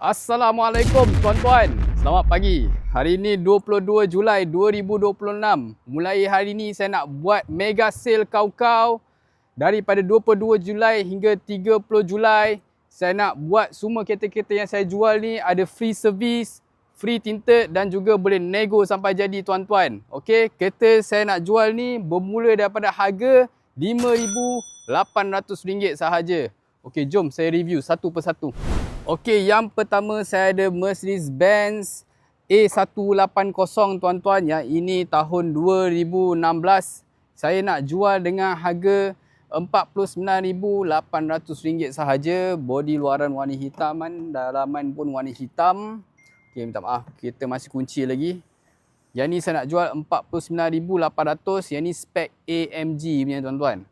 Assalamualaikum tuan-tuan. Selamat pagi. Hari ini 22 Julai 2026. Mulai hari ini saya nak buat mega sale kau-kau. Daripada 22 Julai hingga 30 Julai, saya nak buat semua kereta-kereta yang saya jual ni ada free service, free tinted dan juga boleh nego sampai jadi tuan-tuan. Okey, kereta saya nak jual ni bermula daripada harga RM5,800 sahaja. Okey, jom saya review satu persatu. Okey, yang pertama saya ada Mercedes-Benz A180 tuan-tuan. Yang ini tahun 2016. Saya nak jual dengan harga RM49,800 sahaja. Bodi luaran warna hitam, dalaman pun warna hitam. Okey, minta maaf, kereta masih kunci lagi. Yang ni saya nak jual RM49,800. Yang ni spek AMG punya tuan-tuan.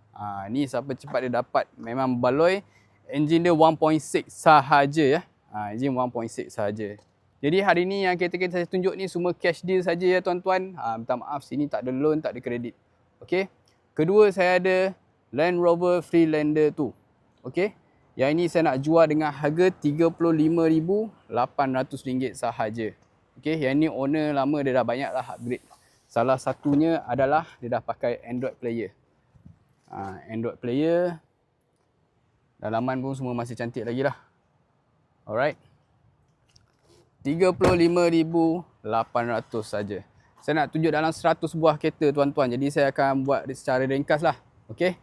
Ni siapa cepat dia dapat, memang baloi. Enjin dia 1.6 sahaja ya. Enjin 1.6 sahaja. Jadi hari ni yang kereta-kereta saya tunjuk ni semua cash deal saja ya tuan-tuan. Minta maaf, sini tak ada loan, tak ada kredit. Okey. Kedua saya ada Land Rover Freelander 2. Okey. Yang ini saya nak jual dengan harga RM35,800 sahaja. Okey, yang ni owner lama dia dah banyak lah upgrade. Salah satunya adalah dia dah pakai Android Player. Android Player. Dalaman pun semua masih cantik lagi lah. Alright. RM35,800 saja. Saya nak tunjuk dalam 100 buah kereta tuan-tuan. Jadi saya akan buat secara ringkas lah. Okey.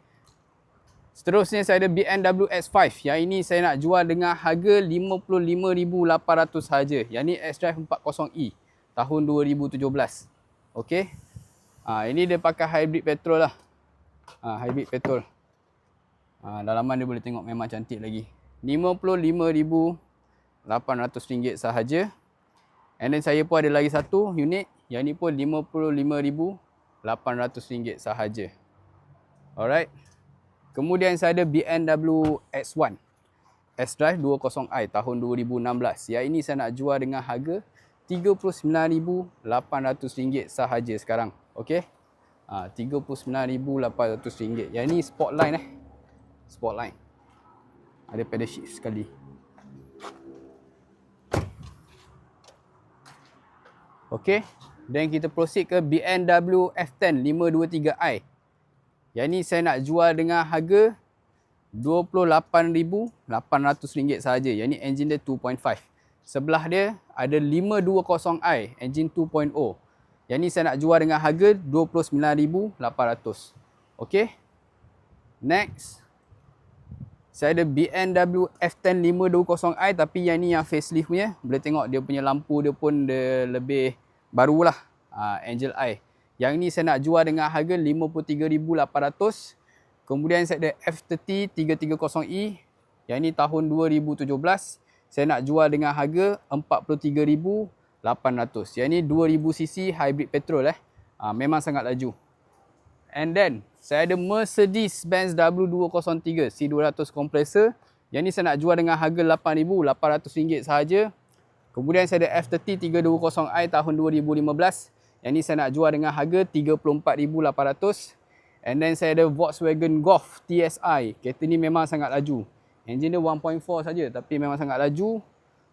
Seterusnya saya ada BMW X5. Yang ini saya nak jual dengan harga RM55,800 saja. Yang ni X-Drive 40e tahun 2017. Okey. Ini dia pakai hybrid petrol lah. Hybrid petrol. Dalaman dia boleh tengok memang cantik lagi. RM55,800 sahaja. And then saya pun ada lagi satu unit. Yang ni pun RM55,800 sahaja. Alright. Kemudian saya ada BMW X1. X-Drive 20i tahun 2016. Yang ini saya nak jual dengan harga RM39,800 sahaja sekarang. Okey. RM39,800. Yang ni Sportline Sportline. Ada pedal shift sekali. Okey. Dan kita proceed ke BMW F10 523i. Yang ni saya nak jual dengan harga RM28,800 sahaja. Yang ni engine dia 2.5. Sebelah dia ada 520i, engine 2.0. Yang ni saya nak jual dengan harga RM29,800. Okey. Next. Saya ada BMW F10 520i tapi yang ni yang facelift punya. Boleh tengok dia punya lampu dia pun dia lebih barulah. Angel Eye. Yang ni saya nak jual dengan harga RM53,800. Kemudian saya ada F30 330e. Yang ni tahun 2017. Saya nak jual dengan harga RM43,800. Yang ni 2000cc hybrid petrol memang sangat laju. And then saya ada Mercedes-Benz W203 C200 kompresor. Yang ni saya nak jual dengan harga RM8,800 sahaja. Kemudian saya ada F30 320i tahun 2015. Yang ni saya nak jual dengan harga RM34,800. And then saya ada Volkswagen Golf TSI. Kereta ni memang sangat laju. Enjin dia 1.4 saja tapi memang sangat laju.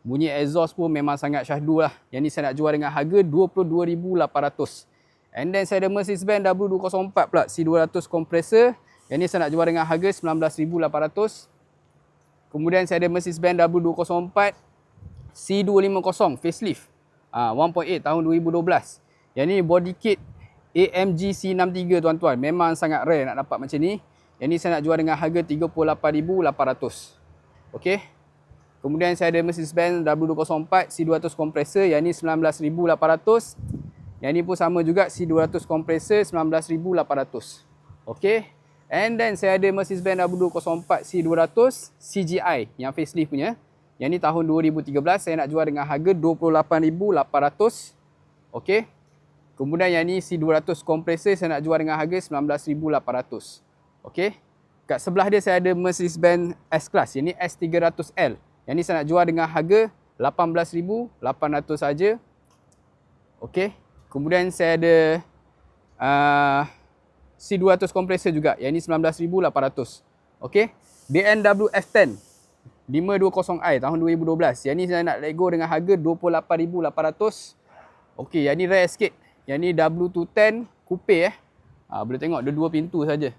Bunyi exhaust pun memang sangat syahdu lah. Yang ni saya nak jual dengan harga RM22,800. And then saya ada Mercedes-Benz W204 pula C200 kompresor. Yang ni saya nak jual dengan harga RM19,800. Kemudian saya ada Mercedes-Benz W204 C250 facelift 1.8 tahun 2012. Yang ni body kit AMG C63 tuan-tuan. Memang sangat rare nak dapat macam ni. Yang ni saya nak jual dengan harga RM38,800. Okey. Kemudian saya ada Mercedes-Benz W204 C200 kompresor. Yang ni RM19,800. Yang ni pun sama juga C200 kompresor RM19,800. Okey. And then saya ada Mercedes-Benz W204 C200 CGI yang facelift punya. Yang ni tahun 2013. Saya nak jual dengan harga RM28,800. Okey. Kemudian yang ni C200 kompresor saya nak jual dengan harga RM19,800. Okey. Kat sebelah dia saya ada Mercedes-Benz S-Class. Yang ni S300L. Yang ni saya nak jual dengan harga RM18,800 saja. Okey. Kemudian saya ada C200 kompresor juga. Yang ini RM19,800. Okey. BMW F10. 520i tahun 2012. Yang ni saya nak let go dengan harga 28,800. Okey, yang ni rare sikit. Yang ni W210 coupe boleh tengok dia 2 pintu saja.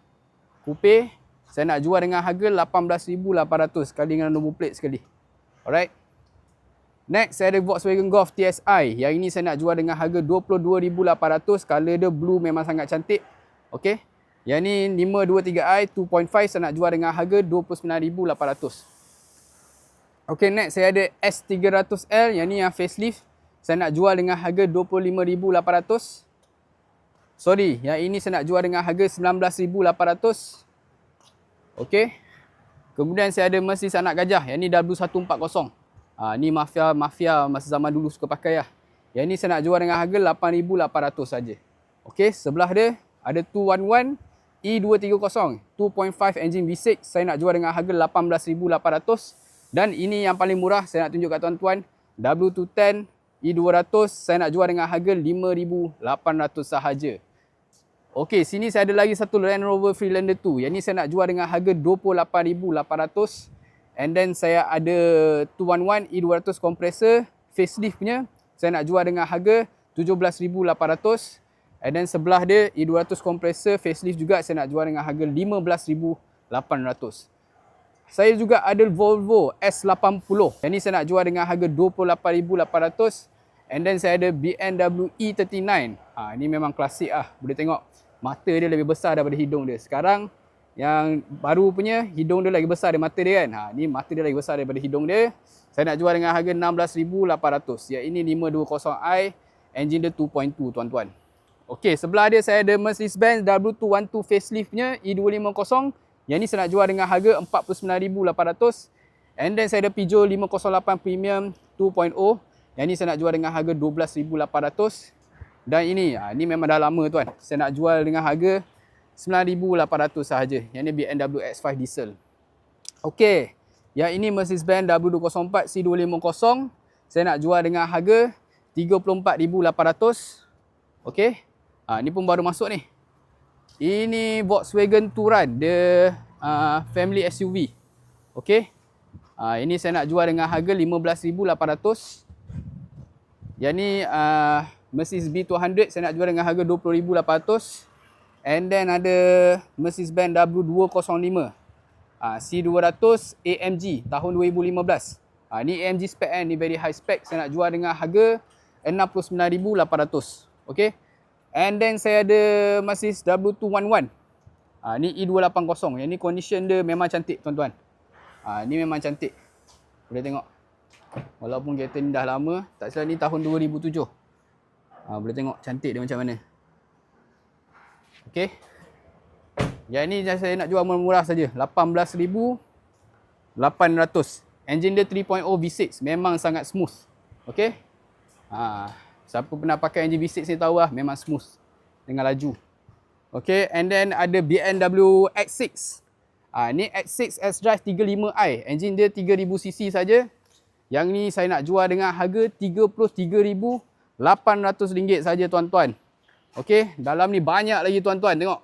Coupe saya nak jual dengan harga 18,800 sekali dengan nombor plate sekali. Alright. Next saya ada Volkswagen Golf TSI. Yang ini saya nak jual dengan harga 22,800. Color dia blue memang sangat cantik. Okey. Yang ni 523i 2.5 saya nak jual dengan harga 29,800. Okey, next saya ada S300L. Yang ni yang facelift. Saya nak jual dengan harga 25,800. Sorry, yang ini saya nak jual dengan harga 19,800. Okey. Kemudian saya ada Mercedes anak gajah. Yang ni W140. Ni mafia masa zaman dulu suka pakai lah. Yang ni saya nak jual dengan harga 8,800 saja. Okey, sebelah dia ada 211 E230 2.5 engine V6. Saya nak jual dengan harga 18,800. Dan ini yang paling murah saya nak tunjuk kat tuan-tuan. W210 E200 saya nak jual dengan harga 5,800 sahaja. Okey, sini saya ada lagi satu Land Rover Freelander 2. Yang ni saya nak jual dengan harga 28,800. And then saya ada 211 E200 compressor facelift punya. Saya nak jual dengan harga 17,800. And then sebelah dia E200 compressor facelift juga saya nak jual dengan harga 15,800. Saya juga ada Volvo S80. Yang ni saya nak jual dengan harga 28,800. And then saya ada BMW E39. Ini memang klasik boleh tengok mata dia lebih besar daripada hidung dia. Sekarang yang baru punya hidung dia lagi besar daripada mata dia kan. Ni mata dia lagi besar daripada hidung dia. Saya nak jual dengan harga 16,800. Yang ini 520i, engine dia 2.2 tuan-tuan. Okey, sebelah dia saya ada Mercedes-Benz W212 facelift punya E250. Yang ni saya nak jual dengan harga 49,800. And then saya ada Peugeot 508 Premium 2.0. Yang ni saya nak jual dengan harga 12,800. Dan ini memang dah lama tuan. Saya nak jual dengan harga 9,800 sahaja. Yang ni BMW X5 diesel. Okey. Yang ini Mercedes-Benz W204 C250. Saya nak jual dengan harga 34,800. Okey. Ni pun baru masuk ni. Ini Volkswagen Touran, dia family SUV. Okey. Ini saya nak jual dengan harga 15,800. Yang ni Mercedes B200 saya nak jual dengan harga 20,800. And then ada Mercedes-Benz W205 C200 AMG tahun 2015. Ni AMG spec kan, ni very high spec. Saya nak jual dengan harga 69,800. Okey. And then saya ada Mercedes W211. Ni E280. Yang ni condition dia memang cantik tuan-tuan. Ni memang cantik. Boleh tengok. Walaupun kereta ni dah lama, tak salah ni tahun 2007. Boleh tengok cantik dia macam mana. Okey. Yang ni saya nak jual murah saja, 18,800. Engine dia 3.0 V6, memang sangat smooth. Okey. Siapa pernah pakai engine V6 ni tahu lah, memang smooth dengan laju. Okey, and then ada BMW X6. Ni X6 S-Drive 35i. Engine dia 3,000 cc saja. Yang ni saya nak jual dengan harga RM33,800 saja tuan-tuan. Okey, dalam ni banyak lagi tuan-tuan, tengok.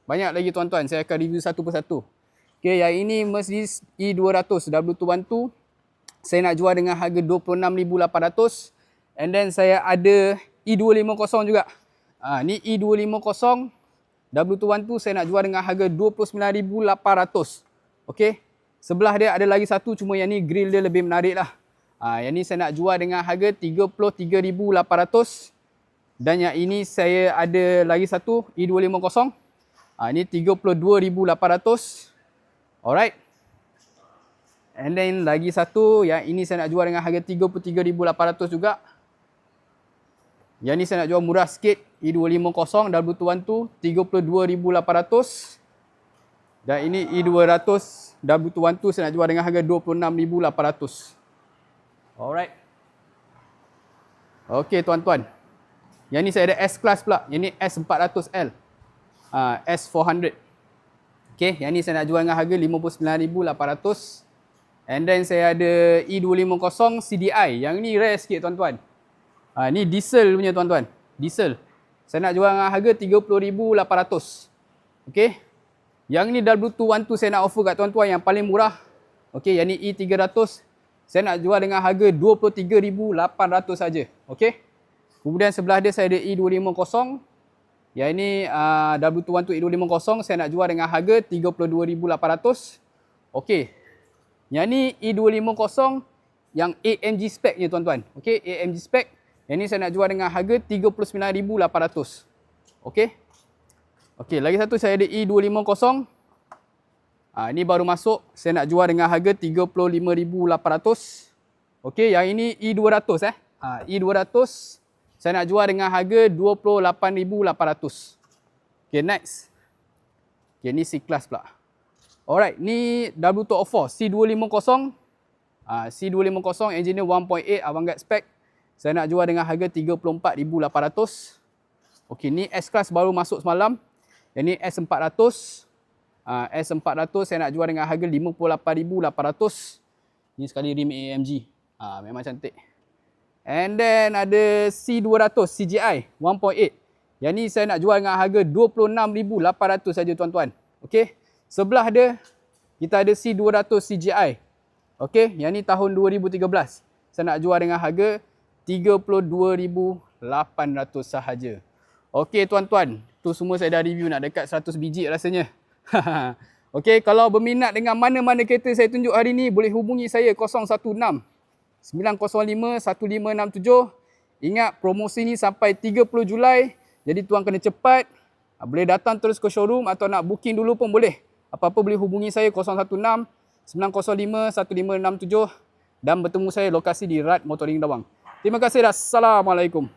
Banyak lagi tuan-tuan, saya akan review satu persatu. Okey, yang ini Mercedes E200 W212. Saya nak jual dengan harga 26,800. And then saya ada E250 juga. Ni E250 W212 saya nak jual dengan harga 29,800. Okey. Sebelah dia ada lagi satu, cuma yang ni grill dia lebih menarik lah. Yang ni saya nak jual dengan harga 33,800. Dan yang ini saya ada lagi satu E250. Ini 32,800. Alright. And then lagi satu, yang ini saya nak jual dengan harga 33,800 juga. Yang ni saya nak jual murah sikit, E250 W212 32,800. Dan ini E200 W212 saya nak jual dengan harga 26,800. Alright. Okey tuan-tuan. Yang ni saya ada S-Class pula. Yang ni S400L. S400. Okey, yang ni saya nak jual dengan harga 59,800. And then saya ada E250 CDI. Yang ni rare sikit tuan-tuan. Ni diesel punya tuan-tuan. Diesel. Saya nak jual dengan harga 30,800. Okey. Yang ni W212 saya nak offer kat tuan-tuan yang paling murah. Okey, yang ni E300 saya nak jual dengan harga 23,800 saja. Okey. Kemudian sebelah dia saya ada E250. Yang ini W212 E250 saya nak jual dengan harga 32,800. Okey. Yang ni E250 yang AMG spec ni tuan-tuan. Okey, AMG spec. Yang ni saya nak jual dengan harga 39,800. Okey. Okey, lagi satu saya ada E250. Ini baru masuk. Saya nak jual dengan harga 35,800. Okey, yang ini E200 E200 saya nak jual dengan harga 28,800. Okey, next. Okey, ni C-Class pula. Alright, ni W204 C250. C250 engineer 1.8 Avantgarde spec. Saya nak jual dengan harga 34,800. Okey, ni S-Class baru masuk semalam. Yang ni S400. S400 saya nak jual dengan harga 58,800. Ni sekali rim AMG. Memang cantik. And then ada C200 CGI 1.8. Yang ni saya nak jual dengan harga 26,800 saja tuan-tuan. Okey. Sebelah dia kita ada C200 CGI. Okey, yang ni tahun 2013. Saya nak jual dengan harga 32,800 sahaja. Okey tuan-tuan, tu semua saya dah review nak dekat 100 biji rasanya. Okey, kalau berminat dengan mana-mana kereta saya tunjuk hari ni, boleh hubungi saya 016 905 1567. Ingat promosi ni sampai 30 Julai. Jadi tuan kena cepat. Boleh datang terus ke showroom atau nak booking dulu pun boleh. Apa-apa boleh hubungi saya 016 905 1567 dan bertemu saya lokasi di Rad Motoring Dawang. Terima kasih. Assalamualaikum.